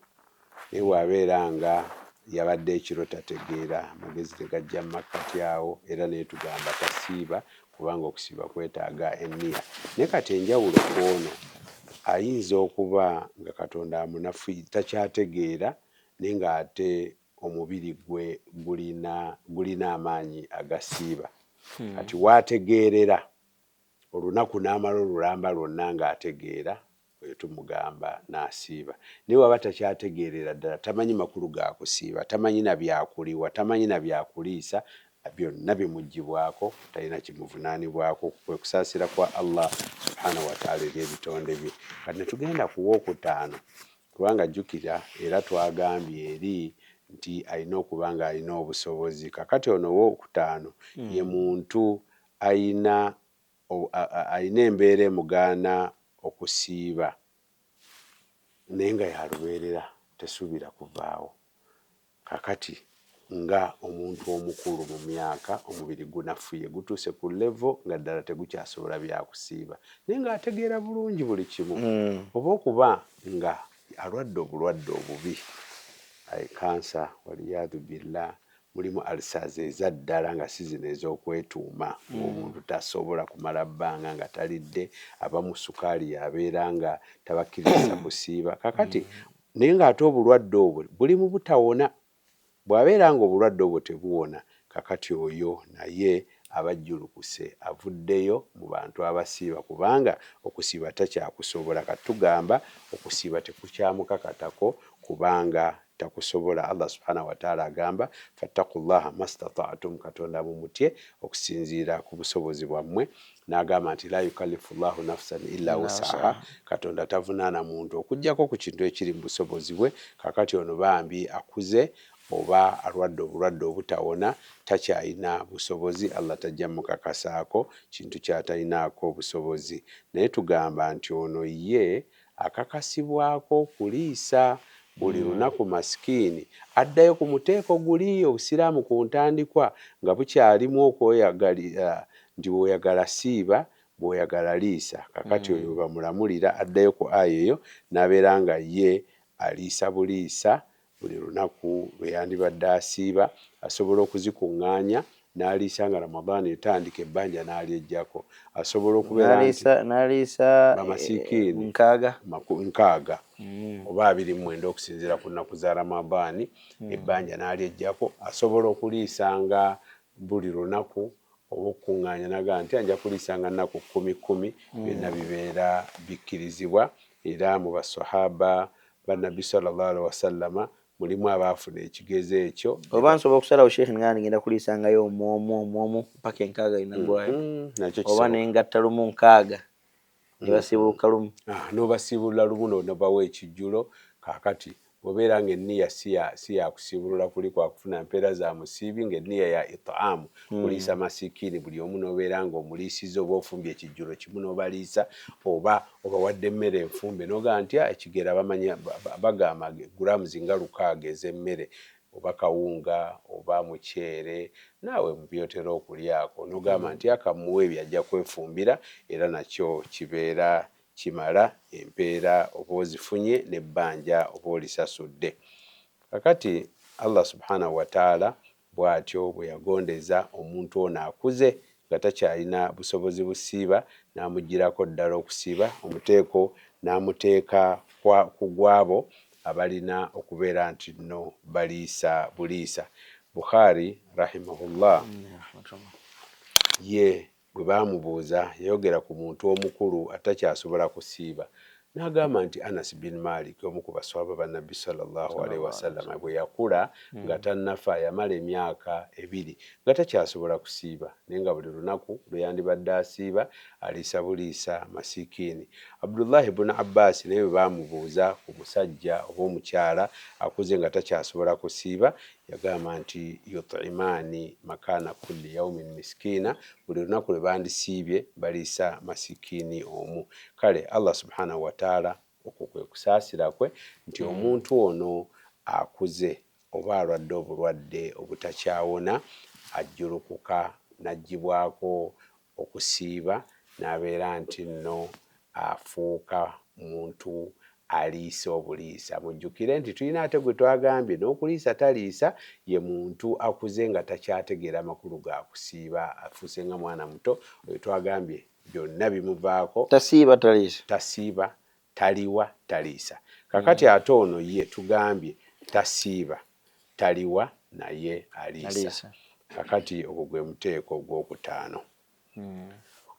Naye bw'abeera nga yabadde ekiro tategeera, amagezi tegajja mu makkati awo, era naye tugamba tasiiba, kubanga okusiiba kwetaaga enniya. Naye kati enjawulo kw'ono, ayinza okuba nga Katonda amunafuye takyategeera, naye ng'ate omubiri gwe gulina amaanyi agasiiba. Kati waategeerera olunaku n'amala olulamba lwonna ng'ategeera, oyo tumugamba n'asiiba. Naye waba takyategeerera ddala, tamanyi makulu ga kusiiba, tamanyi na byakuliwa, tamanyi na byakuliisa, byonna bimugibwako, talina kimuvunaanibwako. Kwe kusaasira kwa Allah subhanahu wa ta'ala eri ebitonde bye. Kati ne tugenda ku Wookutaano, kubanga jjukira era twagambye eri nti alina okuba nga alina obusobozi. Kakati ono Wookutaano ye muntu alina embeera emugaana okusiiba, naye nga yalubeerera tesuubira kuvaawo. Kakati nga omuntu omukulu mu myaka, omubiri gunafuye, gutuuse ku levo nga ddala tegukyasobola byakusiiba, naye ng'ategeera bulungi buli kimu. Oba okuba nga alwadde obulwadde obubi, kansa waliyadhu billah, mulimu alisazi ezaddala nga si zino ez'okwetuuma, omuntu tasobola kumala bbanga nga talidde, abamu sukaali yabeera nga tabakkiriza kusiiba. Kakati naye ng'ate obulwadde obwo buli mu butawona. Bw'abeera nga obulwadde obwo tebuwona, kakati oyo naye abajjulukuse, avuddeyo mu bantu abasiiba, kubanga okusiiba takyakusobola. Katugamba okusiiba tekukyamukakatako kubanga takusobola. Allah subhanahu wa ta'ala agamba fattaqullaha mastata'tum, Katonda mumutye okusinziira ku busobozi bwammwe. N'agamba nti la yukallifu llahu nafsan illa wusaha, Katonda tavunaana muntu okuggyako ku kintu ekiri mu busobozi bwe. Kakati ono bambi akuze oba alwadde obulwadde obutawona, takyalina busobozi, Allah tajja mukakasaako kintu ky'atalinaako obusobozi. Naye tugamba nti ono ye akakasibwako okuliisa buli lunaku, masikiini addayo ku muteeko guli obusiraamu ku ntandikwa nga bukyalimu okweyagalira nti bw'oyagala siiba, bw'oyagala liisa. Kakati oyo bamulamulira addayo ku aya eyo n'abeera nga ye aliisa buliisa buli lunaku lwe yandibadde asiiba, asobola okuzikuŋŋaanya n'aliisa nga Ramadaan etandika, ebbanja n'alyeggyako. Asobola okubeera n'aliisa bamasiikiini 6 oba 29 okusinziira ku nnaku za Ramadaan, ebbanja n'alyeggyako. Asobola okuliisanga buli lunaku oba okukuŋŋaanya n'agamba nti anja kuliisanga nnaku 10, byonna bibeera bikkirizibwa. Era mu basahaba ba Nabbi sallallahu alaihi wasallama mulimu abaafuna ekigezo ekyo. Oba nsobola okusalawo Sheikh nga ngenda kuliisangayo omwomu paka enkaaga inaggwayo oba nengatta lumu nkaaga ne basiibuluka lumu. N'obasiibulula lumu n'obawa ekijjulo. Kaakati bw'obeera ng'enniya si ya kusiibulula kuli kwa kufuna mpeera za musiibi, ng'enniya ya itaamu kuliisa masikiini, buli omu n'obeera ng'omuliisiza oba ofumbye ekijjulo kimu n'obaliisa oba obawadde emmere enfumbe n'ogamba nti ekigera bagamba gulamuzi nga 600 ez'emmere oba kawunga oba muceere naawe byotera okulyako n'ogamba nti akamuwa ebyo ajja kwefumbira era nakyo kibeera kimala empeera oba ozifunye n'ebbanja oba olisasudde. Kakati Allah subhanahu wa ta'ala bw'atyo bwe yagondeza omuntu ono akuze nga takyalina busobozi busiiba n'amugirako ddala okusiiba, omuteeko n'amuteeka ku gwabo abalina okubeera nti nno baliisa buliisa. Bukhari rahimahullah ye bwe baamubuuza yayogera ku muntu omukulu atakyasobola kusiiba n'agamba nti Anas bin Malik omu ku baswahaba ba Nabbi sallallahu alaihi wasallam bwe yakula nga tannafa yamala emyaka 2 nga takyasobola kusiiba naye nga buli lunaku lwe yandibadde asiiba aliisa buliisa masikiini. Abdullah ibn Abbas naye bwe baamubuuza ku musajja oba omukyala akuze nga takyasobola kusiiba yagamba nti yut'imaani makaana kulli yawmin miskiina, buli lunaku lwe bandisiibye baliisa masikiini omu. Kale Allah subhanahu wa ta'ala okwo kwe kusaasira kwe nti omuntu ono akuze oba alwadde obulwadde obutakyawona ajjulukuka n'aggyibwako okusiiba n'abeera nti nno afuuka muntu aliisa obuliisa. Mujjukire nti tulina ate gwe twagambye n'okuliisa taliisa ye muntu akuze nga takyategeera amakulu ga kusiiba afuuse nga mwana muto oyo twagambye byonna bimuvaako tasiiba taliwa taliisa. Kakati ate ono ye tugambye tasiiba taliwa naye aliisa. Kakati ogwo gwe muteeko ogwokutaano.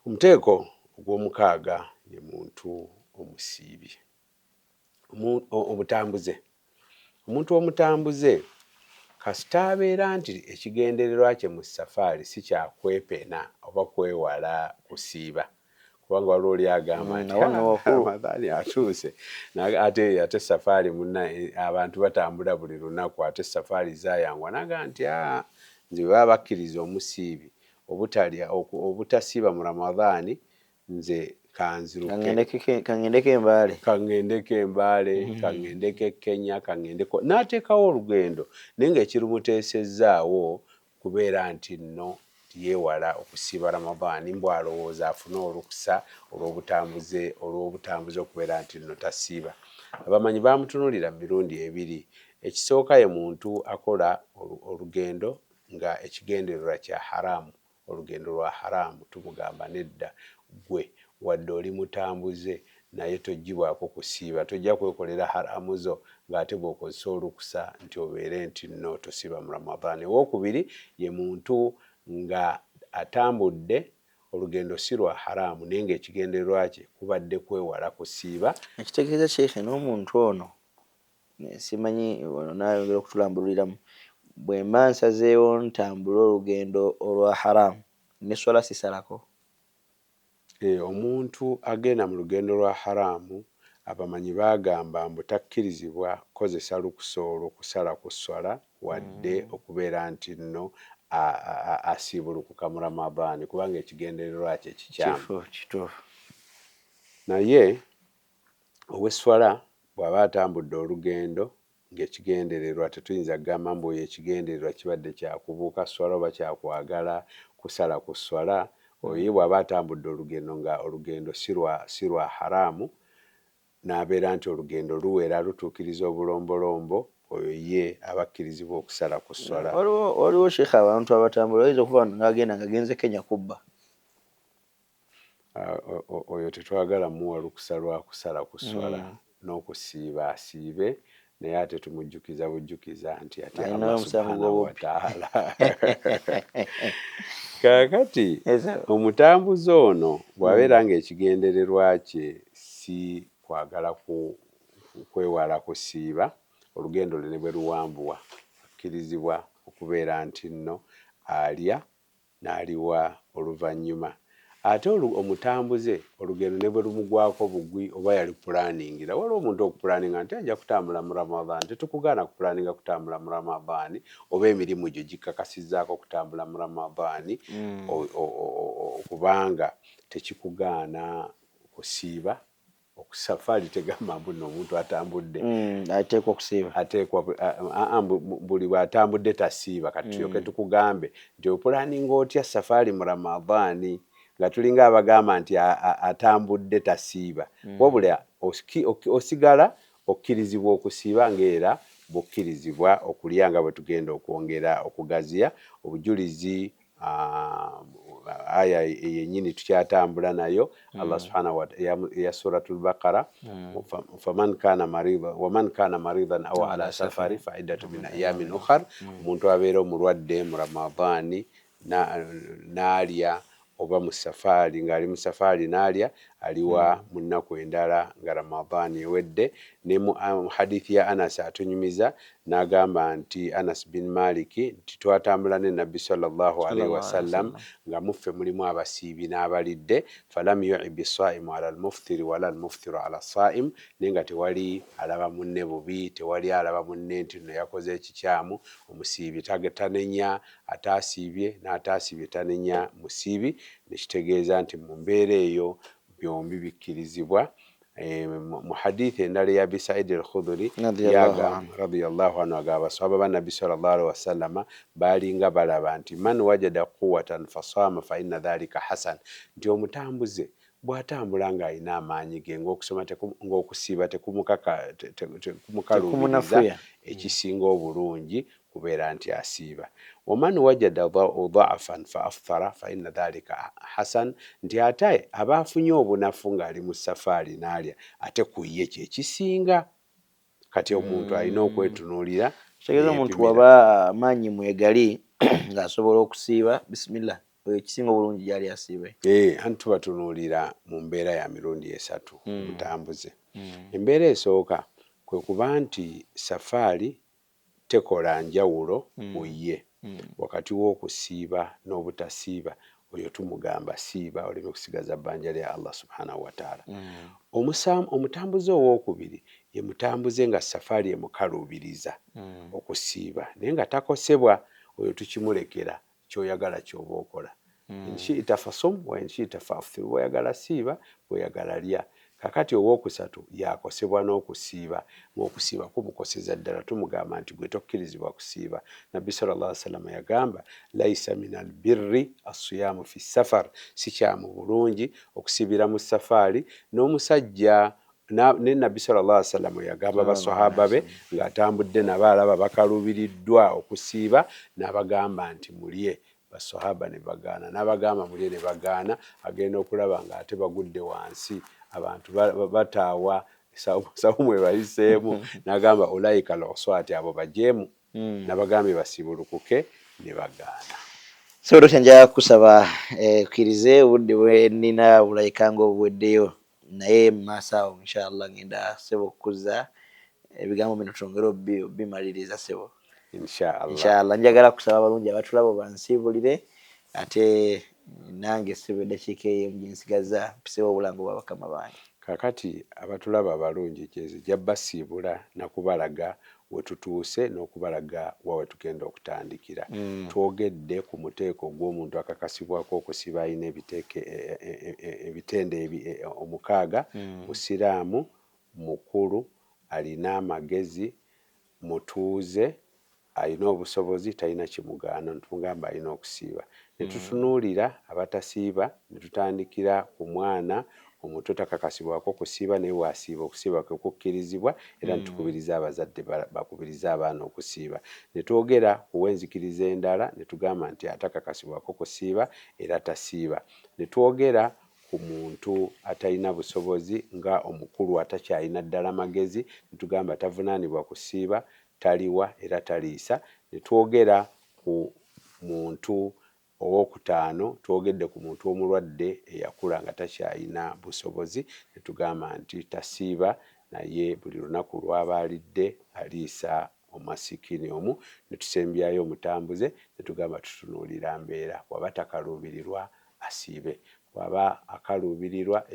Omuteeko ogw'omukaaga ye muntu omusiibi omutambuze. Omuntu omutambuze kasita abeera nti ekigendererwa kye mu safaari si kyakwepena oba kwewala kusiiba, kubanga waliwo oli agamba nti Ramadhaani atuuse ate safaari munna abantu batambula buli lunaku ate safaari zaayangwa n'agamba nti nze baba bakkiriza omusiibi obutasiiba mu Ramadhaani nze kangendeko embaale kangendeko Kenya n'ateekawo olugendo naye ng'ekirumuteesezaawo kubeera nti nno yeewala okusiiba Ramadhaani mbw alowooza afune olukusa olw'obutambuze okubeera nti nno tasiiba. Abamanyi baamutunuulira mu mirundi ebiri. Ekisooka ye muntu akola olugendo nga ekigendererwa kya haraamu, olugendo lwa haraamu tumugamba nedda gwe wadde oli mutambuze naye tojjibwako kusiiba, tojja kwekolera haraamu zo ng'ate bw'okozesa olukusa nti obeere nti nno tosiiba mu Ramadhaani. Owookubiri ye muntu nga atambudde olugendo si lwa haraamu naye ng'ekigendererwa kye kubadde kwewala kusiiba. Ekitegeeza Sheikh n'omuntu ono simanyi naayongera okutulambuliramu bwe mba nsazeewo ntambule olugendo olwa haraamu ne swala sisalako. Omuntu agenda mu lugendo lwa haraamu abamanyi baagamba mbu takkirizibwa kukozesa lukusa olwo kusala ku swala wadde okubeera nti nno asiibulukuka mu Ramadhaani kubanga ekigendererwa kye kikyamu. Naye ow'esswala bw'aba atambudde olugendo ng'ekigendererwa tetuyinza kugamba mbu oyo ekigendererwa kibadde kyakubuuka swala oba kyakwagala kusala ku swala. Oyo bw'aba atambudde olugendo nga olugendo si lwa haraamu n'abeera nti olugendo luwera lutuukiriza obulombolombo, oyo ye aba akkirizibwa okusala ku swala. Waliwo Sheikh abantu abatambula oyinza okuba ng'agenda ng'agenze Kenya kubba. Oyo tetwagala muwa lukusa lwa kusala ku swala n'okusiiba asiibe naye ate tumujjukiza bujjukiza nti ate Allah subhanahu wa ta'ala. Kaakati omutambuze ono bw'abeera ng'ekigendererwa kye si kwagala kwewala kusiiba olugendo lwe ne bwe luwambuwa akkirizibwa okubeera nti nno alya n'aliwa oluvannyuma. Ate omutambuze olugendo ne bwe lumugwako bugwi oba yali pulaningira, waliwo omuntu okupulaninga nti ajja kutambula mu Ramadhan, tetukugaana kupulaninga kutambula mu Ramadhan oba emirimu gyo gikakasizzaako kutambula mu Ramadhan kubanga tekikugaana kusiiba. Okusafaali tegamba mbu nno omuntu atambudde ateekwa okusiiba, buli bw'atambudde tasiiba. Kati tulyoke tukugambe nti opulaninga otya safaali mu Ramadhan nga tulinga abagamba nti atambudde tasiiba, wabula osigala okkirizibwa okusiiba ng'era bukkirizibwa okulya nga bwe tugenda okwongera okugaziya obujulizi. Aya yennyini tukyatambula nayo, Allah subhanahu wa ta'ala ya suratul Baqara, waman kana maridan aw ala safari fa iddatu min ayamin ukhar, omuntu abeera omulwadde mu Ramadhan n'alya oba mu safaari ng'ali mu safaari n'alya aliwa mu nnaku endala nga Ramadhan ewedde. Ne mu hadithi ya Anas atunyumiza n'agamba nti Anas bin Maliki nti twatambula ne Nabbi sallallahu alaihi wasallam nga muffe mulimu abasiibi n'abalidde, falam yu'ibi saimu ala almuftiri wala almuftiru ala saim, naye nga tewali alaba munne bubi, tewali alaba munne nti no yakoze ekikyamu. Omusiibi tanenya ataasiibye n'ataasiibye tanenya musiibi, nekitegeeza nti mu mbeera eyo byombi bikkirizibwa. Mu hadithi endala ya Abi Sa'id al-Khudri radiyallahu anhu agamba abasahaba ba Nabbi sallallahu alaihi wasallama balinga balaba nti man wajada quwwatan fasama fa inna dhalika hasan, nti omutambuze bw'atambula ng'alina amaanyi ge ng'okusiiba tekumukalubiriza, ekisinga obulungi kubeera nti asiiba. Waman wajada dha'afan fa aftara fa inna dhalika hasan, nti ate aba afunye obunafu ng'ali mu safaari n'alya ate ku ye kyekisinga. Kati omuntu alina okwetunuulira. kitegeeza omuntu waba amaanyi mwegali ng'asobola okusiiba, bisimillah, ekisinga obulungi gyali asiibe. Anti tubatunuulira mu mbeera ya mirundi esatu omutambuze. Embeera esooka kwe kuba nti safaari tekola njawulo mu ye wakati w'okusiiba n'obutasiiba, oyo tumugamba siiba oleme kusigaza bbanja lya Allah subhanahu wa ta'ala. Omutambuze owookubiri ye mutambuze nga safaari emukaluubiriza okusiiba naye nga takosebwa, oyo tukimulekera, kyoyagala kyoba okola. Inshi'ta fasum wa inshi'ta faftir, bw'oyagala siiba, bw'oyagala lya. Kakati owookusatu yakosebwa n'okusiiba, ng'okusiiba kumukoseza ddala, tumugamba nti gwe tokkirizibwa kusiiba. Nabbi sallallahu alaihi wasallam yagamba laisa minal birri as-siyamu fi safar, si kya mu bulungi okusiibira mu safaari. N'omusajja ne Nabbi sallallahu alaihi wasallam yagamba abasahaba be ng'atambudde nabo alaba bakaluubiriddwa okusiiba, n'abagamba nti mulye. Basahaba ne bagaana, n'abagamba mulye ne bagaana. Agenda okulaba ng'ate bagudde wansi, abantu bataawa sawumu ebayiseemu, n'agamba ulaika al-uswati, abo bajeemu, n'abagambye basiibulukuke ne bagaana. So nja kusabakkirize obudde bwe nnina bulayika ng'obuweddeyo, naye mu maaso awo inshallah ngenda sebo okukuza ebigambo bino twongere bimaliriza sebo. Inshallah njagala kusaba abalungi abatulabo bansiibulire, ate nange sebo eddakiika eyo ginsigaza mpisewo obulango bwa bakama bange. Kakati abatulaba abalungi kyezijja basiibula nakubalaga we tutuuse n'okubalaga wawe tugenda okutandikira. Twogedde ku muteeko gw'omuntu akakasibwako okusiba alina ebitende omukaaga, musiraamu, mukulu, alina amagezi, mutuuze, alina obusobozi, talina kimugaana, tumugamba alina okusiiba. Ne tutunuulira abatasiiba ne tutandikira ku mwana omuto takakasibwako okusiiba, naye wasiiba okusiiba kwe kukkirizibwa, era netukubiriza abazadde bakubiriza abaana okusiiba. Ne twogera ku w'enzikiriza endala ne tugamba nti atakakasibwako okusiiba era tasiiba. Ne twogera ku muntu atalina busobozi nga omukulu atakyalina ddala magezi, ne tugamba tavunaanibwa kusiiba, taliwa era taliisa. Ne twogera ku muntu owookutaano, twogedde ku muntu omulwadde eyakula nga takyalina busobozi, ne tugamba nti tasiiba naye buli lunaku lw'abaalidde aliisa omasikini omu ne tusembyayo omutambuze ne tugamba tutunuulira mbeera. Bw'aba takaluubirirwa asiibe, bw'aba akaluubirirwa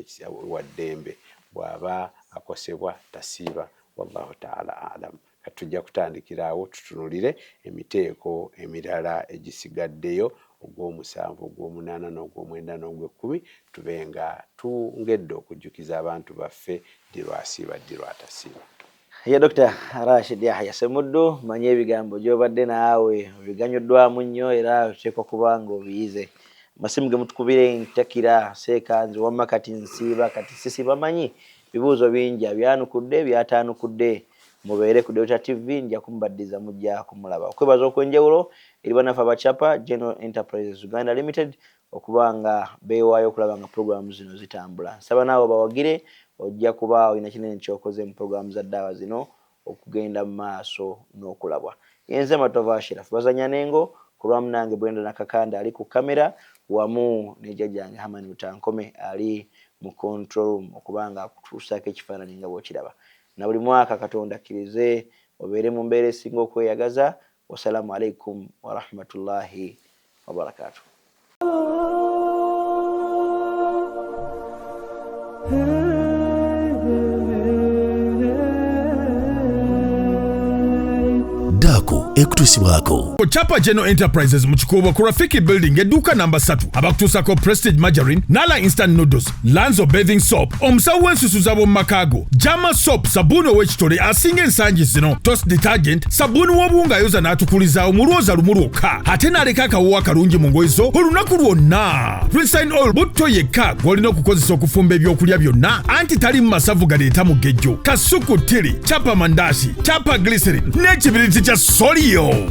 wa ddembe, bw'aba akosebwa tasiiba. Wallahu ta'ala alam. Tujja kutandikira awo tutunulire emiteeko emirala egisigaddeyo ogw'omusanvu, ogw'omunaana n'ogw'omwenda n'ogw'ekkumi, tube nga tungedde okujjukiza abantu baffe ddi lwasiiba ddi lwatasiiba. Ye Dr. Rashid Yahya Ssemuddu, manye ebigambo gy'obadde naawe obiganyuddwamu nnyo era oteekwa kuba nga obiyize. Masimu ge mutukubire ntakira seekanzi wamma kati nsiiba kati sisiba, manyi bibuuzo bingi byanukudde byataanukudde. Mubeere ku Delta TV, nja kumbaddiza mujja kumulaba. Okwebaza okwenjawulo eri bannaffe abacapa General Enterprises Uganda Limited okuba nga beewaayo okulaba nga programu zino zitambula. Nsaba naawe bawagire, ojja kuba olina kinene kyokoze mu programu za ddaawa zino okugenda mu maaso n'okulabwa. Yenze Matova Ashraf bazanya nengo kulwamu nange Bwenda Nakakanda ali ku kamera wamu ne jjajjange Hamani Mutankome ali mu control room okuba nga akutuusaako ekifaananyi nga bw'okiraba. Na buli mwaka Katonda akkirize obeere mu mbeera esinga okweyagaza. Wassalamu alaikum wa rahmatullahi wa barakatuh. Daku ekutusibwako. Chapa General Enterprises mu Kikuubo ku Rafiki Building edduuka namba 3 abakutuusako Prestige Margarine, Nala Instant Noodles, Lanzo Bathing Soap, omusawo w'ensusu z'ab'omu makaago, Jama Soap, sabbuuni ow'ekitole asinga ensangi zino, Toast Detergent, sabbuuni w'obuwunga ayoza n'atukulizaawo mu lwoza lumu lwokka, ate n'aleka akawuwo akalungi mu ngoye zo olunaku lwonna. Princeline Oil butto yekka gw'olina okukozesa okufumba ebyokulya byonna, anti tali mu masavu galeeta mugejjo, kasuku tiri, chapa mandaasi, chapa glycerin n'ekibiriti kya Solio.